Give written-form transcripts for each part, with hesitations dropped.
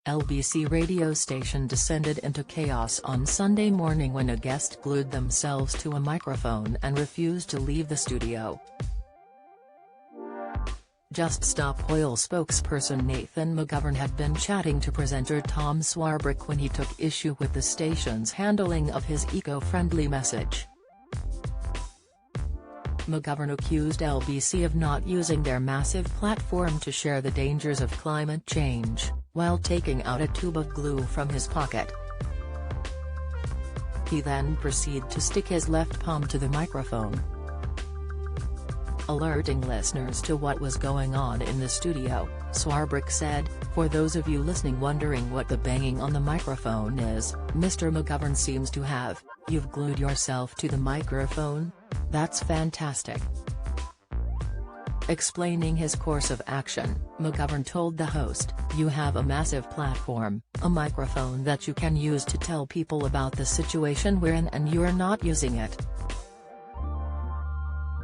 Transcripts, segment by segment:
LBC radio station descended into chaos on Sunday morning when a guest glued themselves to a microphone and refused to leave the studio. Just Stop Oil spokesperson Nathan McGovern had been chatting to presenter Tom Swarbrick when he took issue with the station's handling of his eco-friendly message. McGovern accused LBC of not using their massive platform to share the dangers of climate change, while taking out a tube of glue from his pocket. He then proceeded to stick his left palm to the microphone, alerting listeners to what was going on in the studio. Swarbrick said, "For those of you listening wondering what the banging on the microphone is, Mr. McGovern seems to have, you've glued yourself to the microphone? That's fantastic." Explaining his course of action, McGovern told the host, "You have a massive platform, a microphone that you can use to tell people about the situation we're in, and you're not using it.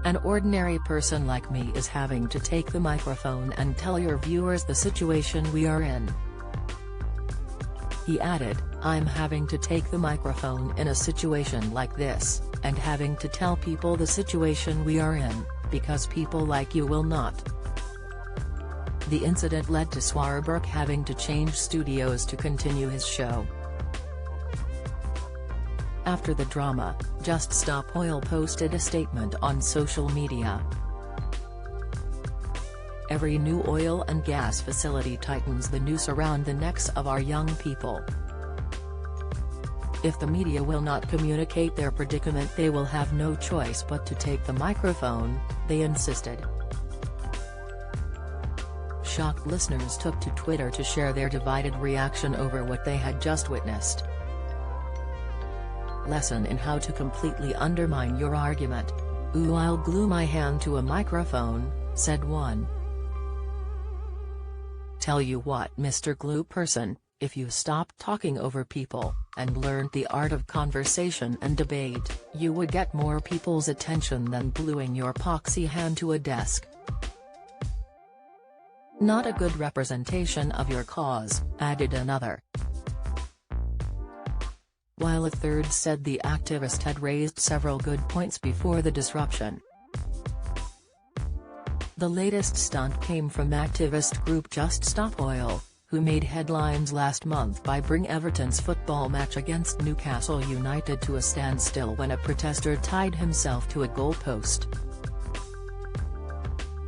An ordinary person like me is having to take the microphone and tell your viewers the situation we are in." He added, "I'm having to take the microphone in a situation like this, and having to tell people the situation we are in, because people like you will not." The incident led to Swarbrick having to change studios to continue his show. After the drama, Just Stop Oil posted a statement on social media. "Every new oil and gas facility tightens the noose around the necks of our young people. If the media will not communicate their predicament, they will have no choice but to take the microphone," they insisted. Shocked listeners took to Twitter to share their divided reaction over what they had just witnessed. "Lesson in how to completely undermine your argument. Ooh, I'll glue my hand to a microphone," said one. "Tell you what, Mr. Glue Person, if you stopped talking over people, and learned the art of conversation and debate, you would get more people's attention than gluing your poxy hand to a desk. Not a good representation of your cause," added another. While a third said the activist had raised several good points before the disruption. The latest stunt came from activist group Just Stop Oil, who made headlines last month by bringing Everton's football match against Newcastle United to a standstill when a protester tied himself to a goalpost.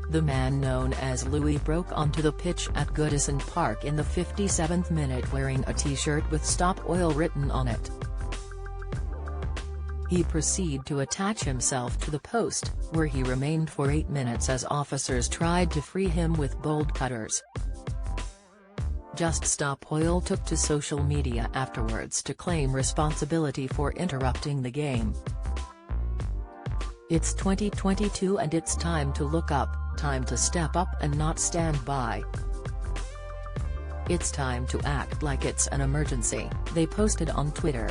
The man known as Louis broke onto the pitch at Goodison Park in the 57th minute wearing a t-shirt with Stop Oil written on it. He proceeded to attach himself to the post, where he remained for 8 minutes as officers tried to free him with bolt cutters. Just Stop Oil took to social media afterwards to claim responsibility for interrupting the game. "It's 2022 and it's time to look up, time to step up and not stand by. It's time to act like it's an emergency," they posted on Twitter.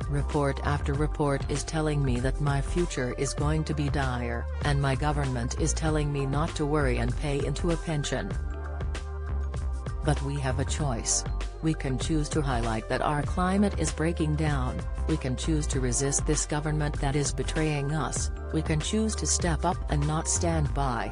"Report after report is telling me that my future is going to be dire, and my government is telling me not to worry and pay into a pension. But we have a choice. We can choose to highlight that our climate is breaking down, we can choose to resist this government that is betraying us, we can choose to step up and not stand by."